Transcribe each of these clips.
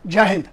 जय हिंद।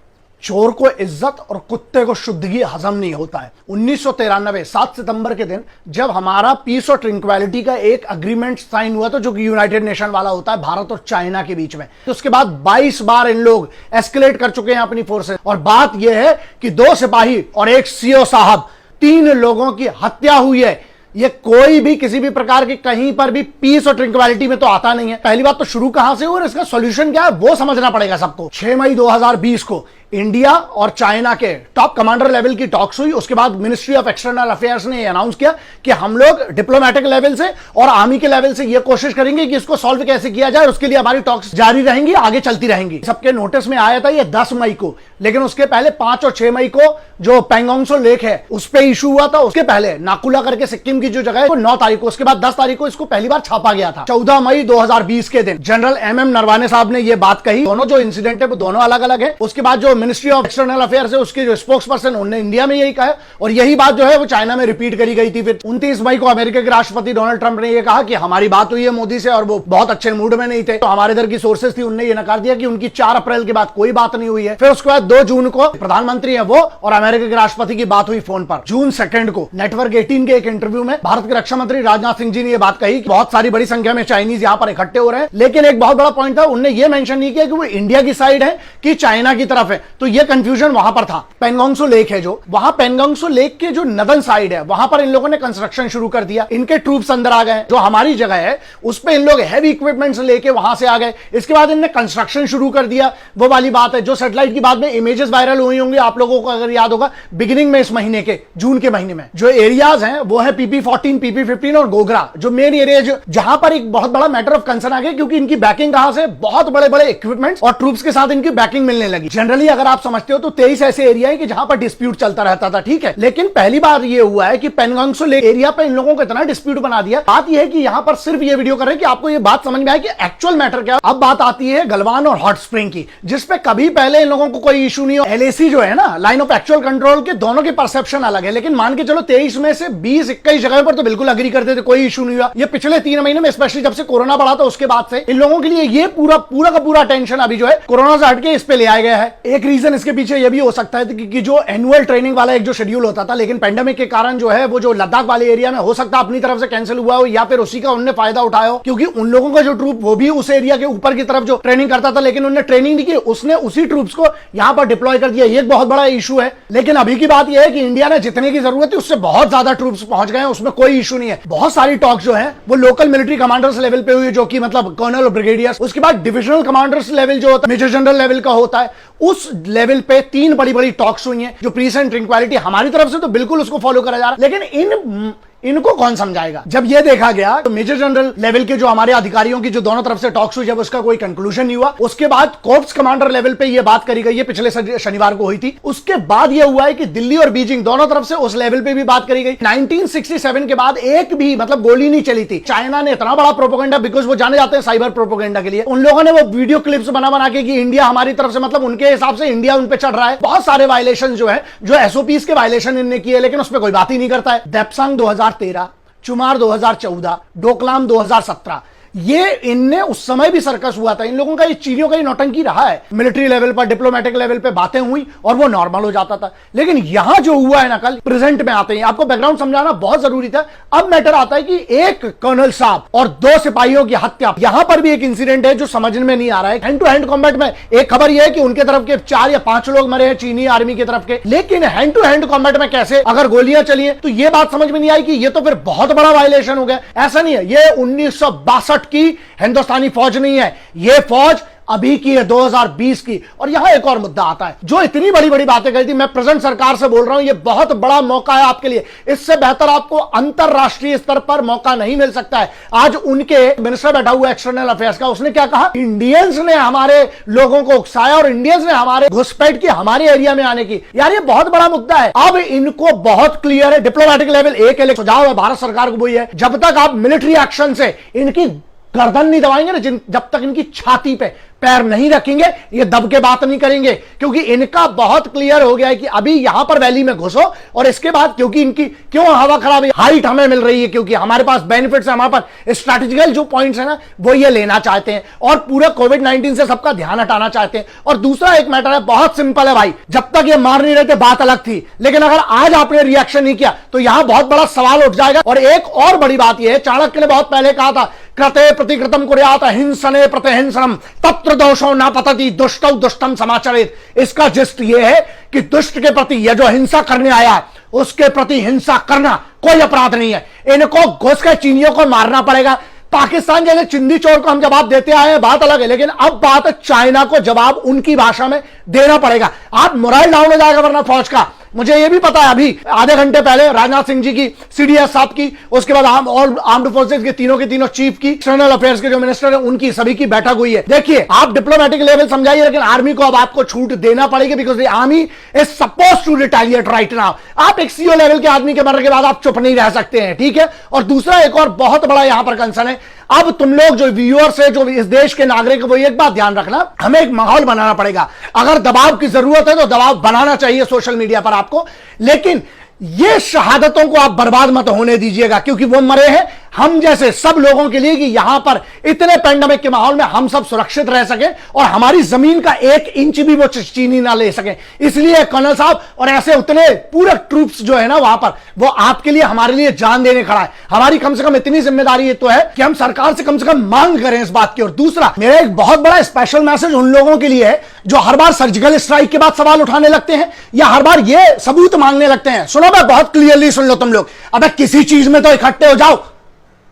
चोर को इज्जत और कुत्ते को शुद्धगी हजम नहीं होता है। 1993 7 सितंबर के दिन जब हमारा पीस और ट्रिंक्वालिटी का एक अग्रीमेंट साइन हुआ था, जो कि यूनाइटेड नेशन वाला होता है भारत और चाइना के बीच में, तो उसके बाद 22 बार इन लोग एस्केलेट कर चुके हैं अपनी फोर्सेस। और बात यह है कि 2 सिपाही और एक सीओ साहब, 3 लोगों की हत्या हुई है। ये कोई भी किसी भी प्रकार की कहीं पर भी पीस और ट्रिंक्वालिटी में तो आता नहीं है। पहली बात तो शुरू कहां से हो और इसका सॉल्यूशन क्या है वो समझना पड़ेगा सबको। 6 मई 2020 को इंडिया और चाइना के टॉप कमांडर लेवल की टॉक्स हुई। उसके बाद मिनिस्ट्री ऑफ एक्सटर्नल अफेयर्स ने अनाउंस किया कि हम लोग डिप्लोमेटिक लेवल से और आर्मी के लेवल से ये कोशिश करेंगे कि इसको सॉल्व कैसे किया जाए। उसके लिए हमारी टॉक्स जारी रहेंगी, आगे चलती रहेंगी। सबके नोटिस में आया था ये 10 मई को, लेकिन उसके पहले 5 और 6 मई को जो पेंगोंग त्सो लेक है उस पर इशू हुआ था। उसके पहले नाकुला करके सिक्किम की जो जगह है वो 9 तारीख को, उसके बाद 10 तारीख को इसको पहली बार छापा गया था। 14 मई 2020 के दिन जनरल MM नरवाने साहब ने यह बात कही। दोनों जो इंसिडेंट है वो दोनों अलग अलग है। उसके बाद जो मिनिस्ट्री ऑफ एक्सटर्नल अफेयर्स है उसके जो स्पोक्स पर्सन उन्होंने इंडिया में यही कहा, और यही बात जो है वो चाइना में रिपीट करी गई थी। फिर 29 मई को अमेरिका के राष्ट्रपति डोनाल्ड ट्रंप ने यह कहा कि हमारी बात हुई है मोदी से और वो बहुत अच्छे मूड में नहीं थे। तो हमारे इधर की सोर्सेस थी, उन्होंने ये नकार दिया कि उनकी 4 अप्रैल के बाद कोई बात नहीं हुई है। फिर उसके बाद 2 जून को प्रधानमंत्री है वो और अमेरिका के राष्ट्रपति की बात हुई फोन पर। जून 2 को नेटवर्क 18 के एक इंटरव्यू में भारत के रक्षा मंत्री राजनाथ सिंह जी ने यह बात कही कि बहुत सारी बड़ी संख्या में चाइनीज यहां पर इकट्ठे हो रहे हैं। लेकिन एक बहुत बड़ा पॉइंट था, उन्होंने यह मेंशन नहीं किया कि वो इंडिया की साइड है कि चाइना की तरफ है। तो यह कंफ्यूजन वहां पर था। पेंगोंग त्सो लेक है जो, वहां पेंगोंग त्सो लेक के जो नदन साइड है वहां पर इन लोगों ने कंस्ट्रक्शन शुरू कर दिया। इनके ट्रूप्स अंदर आ गए। जो हमारी जगह है उस पे इन लोग हैवी इक्विपमेंट्स लेके वहां से आ गए। इसके बाद इन्होंने कंस्ट्रक्शन शुरू कर दिया। वो वाली बात है जो सैटेलाइट की बाद में इमेजेस वायरल हुई होंगी, आप लोगों को अगर याद होगा, बिगिनिंग में इस महीने के जून के महीने में जो एरियाज हैं वो है PP14, PP15 और गोगरा, जो मेन एरिया जहां पर एक बहुत बड़ा मैटर ऑफ कंसर्न आ गया, क्योंकि इनकी बैकिंग कहां से, बहुत बड़े बड़े इक्विपमेंट्स और ट्रूप्स के साथ इनकी बैकिंग मिलने लगी। जनरली अगर आप समझते हो तो 23 ऐसे एरिया है कि जहां पर डिस्प्यूट चलता रहता था, ठीक है। लेकिन पहली बार ये हुआ है कि पेंगोंग त्सो लेक एरिया पर इन लोगों को इतना डिस्प्यूट बना दिया। बात यह है कि यहां पर सिर्फ ये वीडियो कर रहे हैं कि आपको ये बात समझ में आए कि एक्चुअल मैटर क्या है। अब बात आती है गलवान और हॉट स्प्रिंग की, जिसपे कभी पहले इन लोगों को कोई इशू नहीं हो। LAC जो है ना, लाइन ऑफ एक्चुअल कंट्रोल के, दोनों की परसेप्शन अलग है। लेकिन मान के चलो 23 में से 20-21 जगह पर तो बिल्कुल अग्री करते थे, कोई इशू नहीं हुआ। ये पिछले 3 महीने में, स्पेशली जब से कोरोना बढ़ा था उसके बाद से, इन लोगों के लिए ये पूरा का पूरा टेंशन अभी जो है कोरोना से हटके इस पे ले आया गया है। एक रीजन इसके पीछे ये भी हो सकता है कि जो एनुअल ट्रेनिंग वाला एक जो शेड्यूल होता था, लेकिन पेंडेमिक के कारण जो है वो जो लद्दाख वाले एरिया में हो सकता है अपनी तरफ से कैंसिल हुआ हो, या फिर उसी का उन्होंने फायदा उठाया हो, क्योंकि उन लोगों का जो ट्रूप वो भी उस एरिया के ऊपर की तरफ जो ट्रेनिंग करता था, लेकिन उन्होंने ट्रेनिंग नहीं की, उसने उसी ट्रूप्स को यहां पर डिप्लॉय कर दिया। ये एक बहुत बड़ा इशू है। लेकिन अभी की बात यह है कि इंडिया ने जितने की जरूरत है उससे बहुत ज्यादा ट्रूप्स पहुंच गए हैं, उसमें कोई इशू नहीं है। बहुत सारी टॉक्स जो है वो लोकल मिलिट्री कमांडर्स लेवल पे हुई, जो कि मतलब कर्नल और ब्रिगेडियर। उसके बाद डिविजनल कमांडर्स लेवल जो होता है, मेजर जनरल लेवल का होता है, उस लेवल पे 3 बड़ी टॉक्स हुई हैं। जो पीस एंड ट्रिंक्वालिटी हमारी तरफ से तो बिल्कुल उसको फॉलो करा जा रहा है, लेकिन इनको कौन समझाएगा। जब यह देखा गया तो मेजर जनरल लेवल के जो हमारे अधिकारियों की जो दोनों तरफ से टॉक्स हुई, जब उसका कोई कंक्लूजन नहीं हुआ, उसके बाद कोर्प्स कमांडर लेवल पे यह बात करी गई है, पिछले शनिवार को हुई थी। उसके बाद यह हुआ है कि दिल्ली और बीजिंग दोनों तरफ से उस लेवल पे भी बात करी गई। 1967 के बाद एक भी मतलब गोली नहीं चली थी। चाइना ने इतना बड़ा प्रोपेगेंडा, बिकॉज वो जाने जाते हैं साइबर प्रोपेगेंडा के लिए, उन लोगों ने वो वीडियो क्लिप्स बना के कि इंडिया हमारी तरफ से, मतलब उनके हिसाब से इंडिया उन पे चढ़ रहा है। बहुत सारे वायलेशन जो है, जो SOPs के वायलेशन इनने किए, लेकिन उस पर कोई बात ही नहीं करता है। देप्सांग 2013, चुमार 2014, डोकलाम 2017, ये इनने उस समय भी सर्कस हुआ था। इन लोगों का ये चीनियों का ही नौटंकी रहा है। मिलिट्री लेवल पर, डिप्लोमेटिक लेवल पे बातें हुई और वो नॉर्मल हो जाता था। लेकिन यहां जो हुआ है ना, कल प्रेजेंट में आते हैं, आपको बैकग्राउंड समझाना बहुत जरूरी था। अब मैटर आता है कि एक कर्नल साहब और 2 सिपाहियों की हत्या। यहां पर भी एक इंसिडेंट है जो समझ में नहीं आ रहा है। हैंड टू हैंड कॉम्बैट में एक खबर यह है कि उनके तरफ के 4 या 5 लोग मरे हैं चीनी आर्मी की तरफ के, लेकिन हैंड टू हैंड कॉम्बैट में कैसे अगर गोलियां चली हैं, तो यह बात समझ में नहीं आई कि यह तो फिर बहुत बड़ा वायलेशन हो गया। ऐसा नहीं है, यह 1962 की हिंदुस्तानी फौज नहीं है, यह फौज अभी की है 2020 की। और यहां एक और मुद्दा आता है, जो इतनी बड़ी बातें कही थी, मैं प्रेजेंट सरकार से बोल रहा हूं, यह बहुत बड़ा मौका है आपके लिए। इससे बेहतर आपको अंतरराष्ट्रीय स्तर पर मौका नहीं मिल सकता है। आज उनके मिनिस्टर बैठा हुआ एक्सटर्नल अफेयर्स का, उसने क्या कहा, इंडियंस ने हमारे लोगों को उकसाया और इंडियंस ने हमारे घुसपैठ की, हमारे एरिया में आने की। यार ये बहुत बड़ा मुद्दा है। अब इनको बहुत क्लियर है, डिप्लोमेटिक लेवल एक सुझाव है भारत सरकार को, वही है, जब तक आप मिलिट्री एक्शन से इनकी गर्दन नहीं दबाएंगे ना, जब तक इनकी छाती पे पैर नहीं रखेंगे, ये दब के बात नहीं करेंगे, क्योंकि इनका बहुत क्लियर हो गया है कि अभी यहां पर वैली में घुसो और इसके बाद, क्योंकि इनकी क्यों हवा खराब है, हाइट हमें मिल रही है क्योंकि हमारे पास बेनिफिट्स है, हमारे पास स्ट्रैटेजिकल जो पॉइंट्स है ना वो ये लेना चाहते हैं और पूरा कोविड-19 से सबका ध्यान हटाना चाहते हैं। और दूसरा एक मैटर है, बहुत सिंपल है भाई, जब तक ये मार नहीं रहे थे बात अलग थी, लेकिन अगर आज आपने रिएक्शन नहीं किया तो यहां बहुत बड़ा सवाल उठ जाएगा। और एक और बड़ी बात यह है, चाणक्य ने बहुत पहले कहा था, कृते प्रतिकृतम कुर्यात हिंसने प्रतिहिंसनम तत्र दोषो न पतति दुष्टौ दुष्टम समाचरेत। इसका जिस्ट ये है कि दुष्ट के प्रति, यह जो हिंसा करने आया है उसके प्रति हिंसा करना कोई अपराध नहीं है। इनको घुस के चीनियों को मारना पड़ेगा। पाकिस्तान जैसे चिंदी चोर को हम जवाब देते आए हैं, बात अलग है, लेकिन अब बात है चाइना को जवाब उनकी भाषा में देना पड़ेगा। आप मोराइल डाउन हो जाएगा वरना फौज का। मुझे यह भी पता है, अभी आधे घंटे पहले राजनाथ सिंह जी की, सीडीएस साहब की, उसके बाद ऑल आर्म्ड फोर्सेज के तीनों चीफ की, एक्सटर्नल अफेयर्स के जो मिनिस्टर है उनकी, सभी की बैठक हुई है। देखिए, आप डिप्लोमेटिक लेवल समझाइए, लेकिन आर्मी को अब आपको छूट देना पड़ेगी, because army is suppose to retaliate right now. आप एक सीओ लेवल के आदमी के मरने के बाद आप चुप नहीं रह सकते हैं, ठीक है। और दूसरा एक और बहुत बड़ा यहां पर कंसर्न है, अब तुम लोग जो व्यूअर्स है, जो इस देश के नागरिक, वो एक बात ध्यान रखना, हमें एक माहौल बनाना पड़ेगा। अगर दबाव की जरूरत है तो दबाव बनाना चाहिए सोशल मीडिया पर आपको, लेकिन ये शहादतों को आप बर्बाद मत होने दीजिएगा, क्योंकि वो मरे हैं हम जैसे सब लोगों के लिए, कि यहां पर इतने पैंडेमिक के माहौल में हम सब सुरक्षित रह सके और हमारी जमीन का 1 इंच भी वो चीनी ना ले सके। इसलिए कर्नल साहब और ऐसे उतने पूरे ट्रूप्स जो है ना वहां पर, वो आपके लिए, हमारे लिए जान देने खड़ा है। हमारी कम से कम इतनी जिम्मेदारी तो है कि हम सरकार से कम मांग करें इस बात की। और दूसरा, मेरा एक बहुत बड़ा स्पेशल मैसेज उन लोगों के लिए है जो हर बार सर्जिकल स्ट्राइक के बाद सवाल उठाने लगते हैं या हर बार ये सबूत मांगने लगते हैं। सुनो, मैं बहुत क्लियरली सुन लो तुम लोग, अबे किसी चीज में तो इकट्ठे हो जाओ।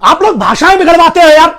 आप लोग भाषाएं बिगड़वाते हो यार।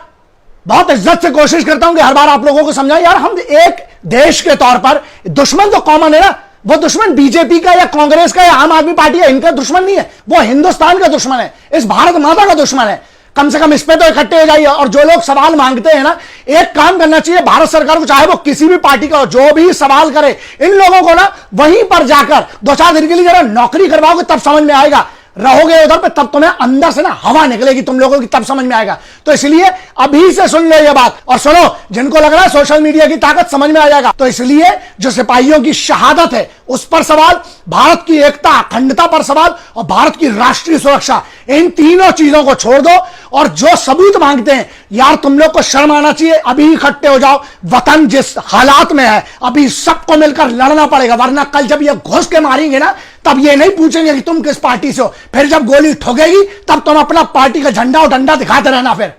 बहुत इज्जत से कोशिश करता हूं कि हर बार आप लोगों को समझाएं यार, हम एक देश के तौर पर, दुश्मन तो कॉमन है ना, वो दुश्मन बीजेपी का या कांग्रेस का या आम आदमी पार्टी है, इनका दुश्मन नहीं है, वो हिंदुस्तान का दुश्मन है, इस भारत माता का दुश्मन है। कम से कम इस पे तो इकट्ठे हो जाइए। और जो लोग सवाल मांगते हैं ना, एक काम करना चाहिए भारत सरकार को, चाहे वो किसी भी पार्टी का हो, जो भी सवाल करे, इन लोगों को ना वहीं पर जाकर 2-4 दिन के लिए जरा नौकरी करवाओगे, तब समझ में आएगा। रहोगे उधर पे तब तुम्हें अंदर से ना हवा निकलेगी तुम लोगों की, तब समझ में आएगा। तो इसलिए अभी से सुन लो ये बात, और सुनो, जिनको लग रहा है सोशल मीडिया की ताकत समझ में आ जाएगा, तो इसलिए जो सिपाहियों की शहादत है उस पर सवाल, भारत की एकता अखंडता पर सवाल और भारत की राष्ट्रीय सुरक्षा, इन तीनों चीजों को छोड़ दो। और जो सबूत मांगते हैं यार, तुम लोग को शर्म आना चाहिए। अभी इकट्ठे हो जाओ। वतन जिस हालात में है, अभी सबको मिलकर लड़ना पड़ेगा, वरना कल जब ये घुस के मारेंगे ना, तब ये नहीं पूछेंगे कि तुम किस पार्टी से हो। फिर जब गोली ठोकेगी तब तुम अपना पार्टी का झंडा और डंडा दिखाते रहना फिर।